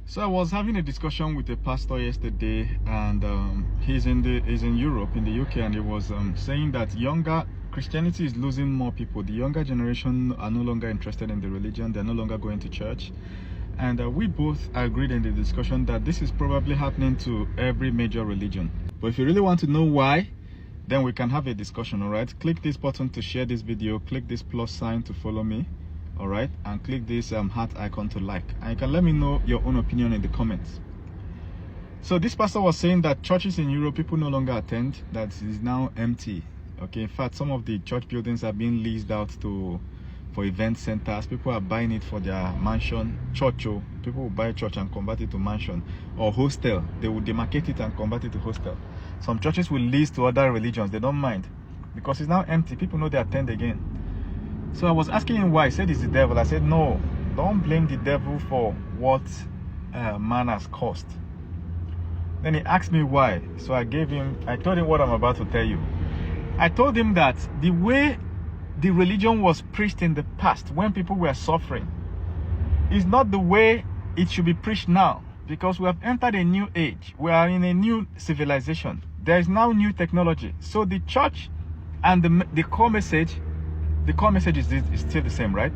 So I was having a discussion with a pastor yesterday, and he's in Europe, in the UK, and he was saying that Christianity is losing more people. The younger generation are no longer interested in the religion; they're no longer going to church. And we both agreed in the discussion that this is probably happening to every major religion. But if you really want to know why, then we can have a discussion. All right, click this button to share this video, click this plus sign to follow me, all right, and click this heart icon to like, and you can let me know your own opinion in the comments. So this pastor was saying that churches in Europe, people no longer attend, that is now empty. Okay, in fact, some of the church buildings are being leased out for event centers. People are buying it for their mansion, church. People will buy church and convert it to mansion, or hostel. They will demarcate it and convert it to hostel. Some churches will lease to other religions. They don't mind because it's now empty. People know they attend again. So I was asking him why. He said it's the devil. I said no, don't blame the devil for what man has caused. Then he asked me why. So I told him what I'm about to tell you. I told him that the way the religion was preached in the past, when people were suffering, is not the way it should be preached now, because we have entered a new age. We are in a new civilization. There is now new technology. So the church and the core message is still the same, right?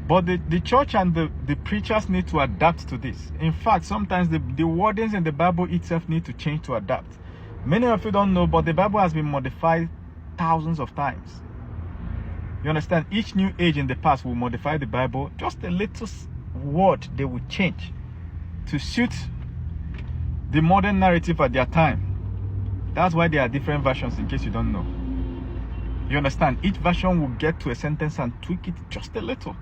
But the church and the preachers need to adapt to this. In fact, sometimes the wordings in the Bible itself need to change to adapt. Many of you don't know, but the Bible has been modified thousands of times. You understand? Each new age in the past will modify the Bible. Just a little word they will change to suit the modern narrative at their time. That's why there are different versions, in case you don't know. You understand? Each version will get to a sentence and tweak it just a little.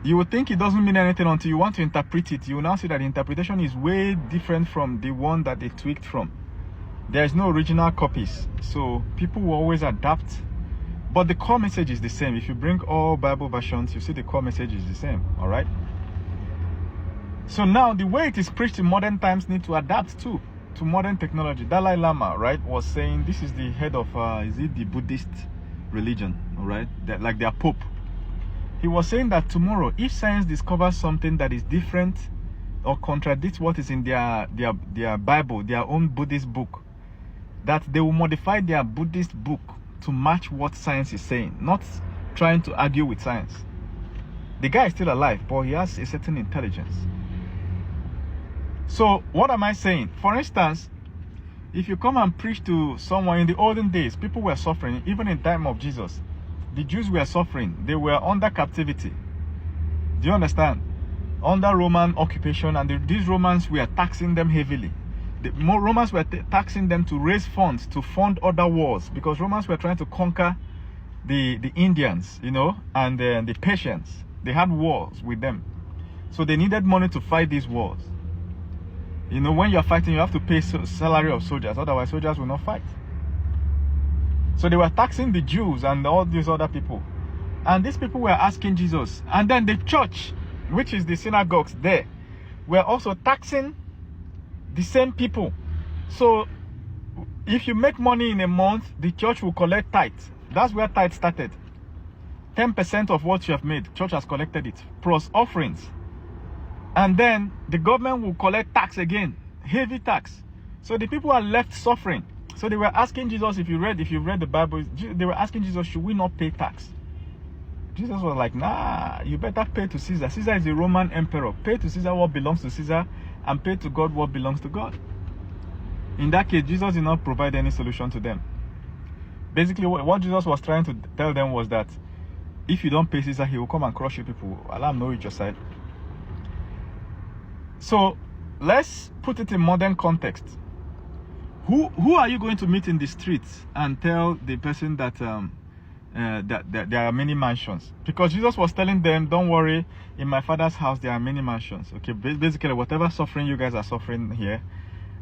You would think it doesn't mean anything until you want to interpret it. You will now see that the interpretation is way different from the one that they tweaked from. There is no original copies, so people will always adapt. But the core message is the same. If you bring all Bible versions, you see the core message is the same, all right? So now the way it is preached in modern times need to adapt too to modern technology. Dalai Lama, right, was saying, this is the head of, is it the Buddhist religion, all right? That, like their Pope. He was saying that tomorrow, if science discovers something that is different or contradicts what is in their Bible, their own Buddhist book, that they will modify their Buddhist book to match what science is saying, not trying to argue with science. The guy is still alive, but he has a certain intelligence. So what am I saying? For instance, if you come and preach to someone in the olden days, people were suffering. Even in time of Jesus, the Jews were suffering. They were under captivity. Do you understand? Under Roman occupation, and these Romans were taxing them heavily. The Romans were taxing them to raise funds to fund other wars, because Romans were trying to conquer the Indians, you know, and the Persians. They had wars with them, so they needed money to fight these wars. You know, when you're fighting, you have to pay salary of soldiers, otherwise soldiers will not fight. So they were taxing the Jews and all these other people, and these people were asking Jesus, and then the church, which is the synagogues there, were also taxing the same people. So if you make money in a month, the church will collect tithe. That's where tithe started. 10% of what you have made, church has collected it, plus offerings. And then the government will collect tax again, heavy tax. So the people are left suffering. So they were asking Jesus, if you've read the Bible, they were asking Jesus, should we not pay tax? Jesus was like, nah, you better pay to Caesar. Caesar is the Roman emperor. Pay to Caesar what belongs to Caesar, and pay to God what belongs to God. In that case, Jesus did not provide any solution to them. Basically, what Jesus was trying to tell them was that if you don't pay Caesar, he will come and crush you people. Allah know it your side. So let's put it in modern context. Who are you going to meet in the streets and tell the person that that there are many mansions? Because Jesus was telling them, don't worry, in my Father's house there are many mansions. Okay, basically whatever suffering you guys are suffering here,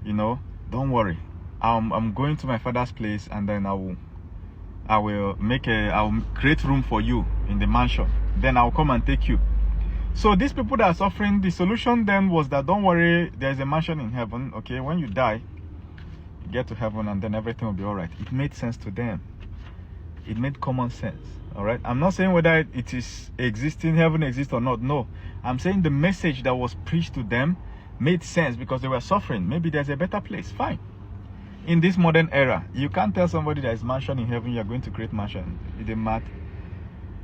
you know, don't worry. I'm going to my Father's place, and then I will create room for you in the mansion. Then I'll come and take you. So these people that are suffering, the solution then was that, don't worry, there's a mansion in heaven. Okay, when you die, you get to heaven and then everything will be all right. It made sense to them. It made common sense. All right. I'm not saying whether it is existing, heaven exists or not. No. I'm saying the message that was preached to them made sense because they were suffering. Maybe there's a better place. Fine. In this modern era, you can't tell somebody there is mansion in heaven, you're going to create mansion. It's mad.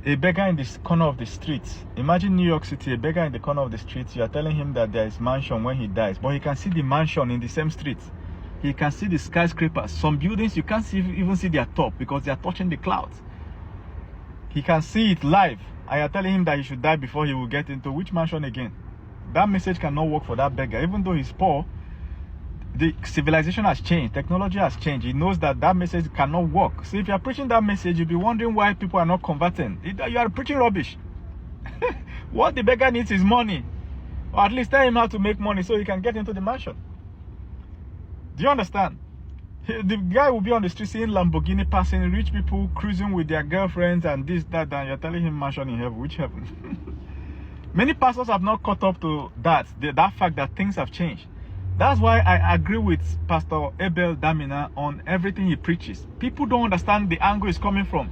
A beggar in this corner of the street. Imagine New York City, a beggar in the corner of the street. You are telling him that there is mansion when he dies, but he can see the mansion in the same street. He can see the skyscrapers. Some buildings you can't even see their top because they are touching the clouds. He can see it live. And you are telling him that he should die before he will get into which mansion again? That message cannot work for that beggar. Even though he's poor, the civilization has changed, technology has changed. He knows that that message cannot work. So if you are preaching that message, you'll be wondering why people are not converting. You are preaching rubbish. What the beggar needs is money, or at least tell him how to make money so he can get into the mansion. Do you understand? The guy will be on the street seeing Lamborghini passing, rich people cruising with their girlfriends and this, that, and you're telling him mansion in heaven. Which heaven? Many pastors have not caught up to that fact that things have changed. That's why I agree with Pastor Abel Damina on everything he preaches. People don't understand the angle he's coming from.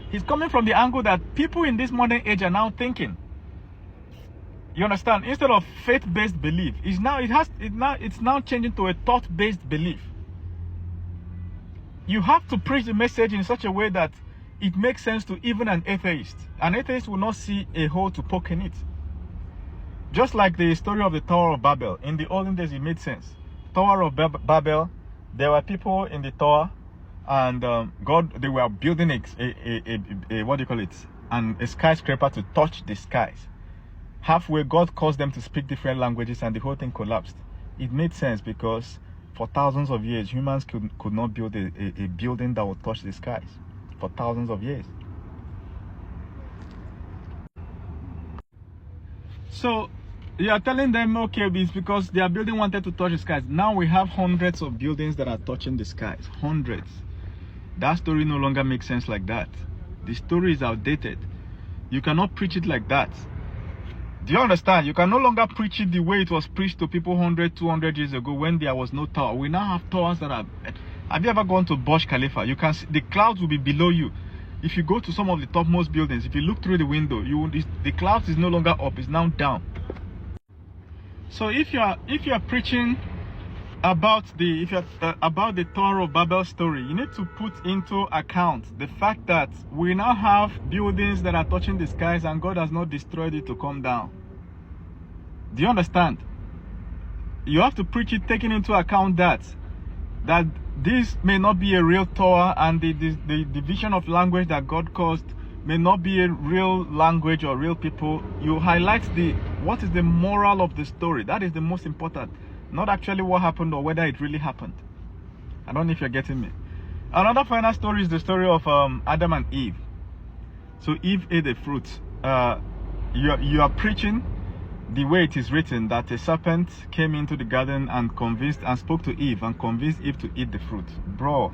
He's coming from the angle that people in this modern age are now thinking. You understand? Instead of faith-based belief, it's now changing to a thought-based belief. You have to preach the message in such a way that it makes sense to even an atheist. An atheist will not see a hole to poke in it. Just like the story of the Tower of Babel. In the olden days, it made sense. Tower of Babel, there were people in the tower, and they were building a skyscraper to touch the skies. Halfway, God caused them to speak different languages, and the whole thing collapsed. It made sense because for thousands of years, humans could not build a building that would touch the skies. For thousands of years. So you are telling them, okay, it's because their building wanted to touch the skies. Now we have hundreds of buildings that are touching the skies. Hundreds. That story no longer makes sense like that. The story is outdated. You cannot preach it like that. Do you understand? You can no longer preach it the way it was preached to people 100, 200 years ago when there was no tower. We now have towers that are... Have you ever gone to Burj Khalifa? You can see the clouds will be below you. If you go to some of the topmost buildings, if you look through the window, the clouds is no longer up, it's now down. So if you are preaching about the Tower of Babel story, you need to put into account the fact that we now have buildings that are touching the skies and God has not destroyed it to come down. Do you understand? You have to preach it taking into account that this may not be a real tower, and the division of language that God caused may not be a real language or real people. You highlight what is the moral of the story. That is the most important. Not actually what happened or whether it really happened. I don't know if you're getting me. Another final story is the story of Adam and Eve. So Eve ate the fruit. You are preaching the way it is written, that a serpent came into the garden and spoke to Eve and convinced Eve to eat the fruit. Bro,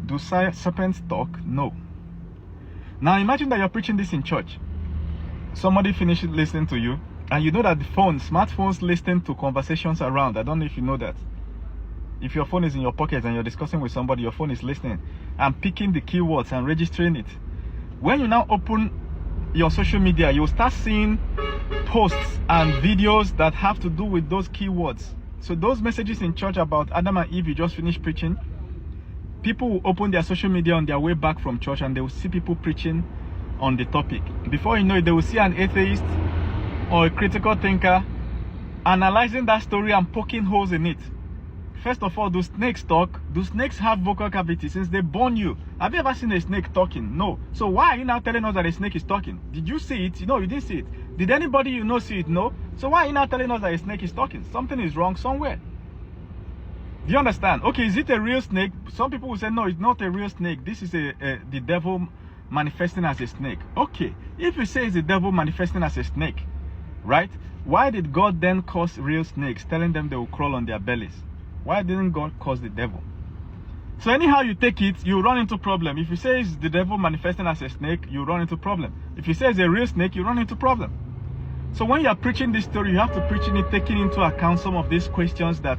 do serpents talk? No. Now imagine that you're preaching this in church. Somebody finishes listening to you, and you know that the smartphones listen to conversations around. I don't know if you know that. If your phone is in your pocket and you're discussing with somebody, your phone is listening and picking the keywords and registering it. When you now open your social media, you'll start seeing posts and videos that have to do with those keywords. So those messages in church about Adam and Eve you just finished preaching, people will open their social media on their way back from church and they will see people preaching on the topic. Before you know it, they will see an atheist or a critical thinker analyzing that story and poking holes in it. First of all, do snakes talk? Do snakes have vocal cavities since they born you? Have you ever seen a snake talking? No. So why are you now telling us that a snake is talking? Did you see it? No, you didn't see it. Did anybody you know see it? No. So why are you now telling us that a snake is talking? Something is wrong somewhere. Do you understand? Okay, is it a real snake? Some people will say, no, it's not a real snake. This is the devil manifesting as a snake. Okay, if you say it's the devil manifesting as a snake, right? Why did God then cause real snakes, telling them they will crawl on their bellies? Why didn't God cause the devil? So anyhow you take it, you run into problem. If you say it's the devil manifesting as a snake, you run into problem. If you say it's a real snake, you run into problem. So when you are preaching this story, you have to preach it taking into account some of these questions that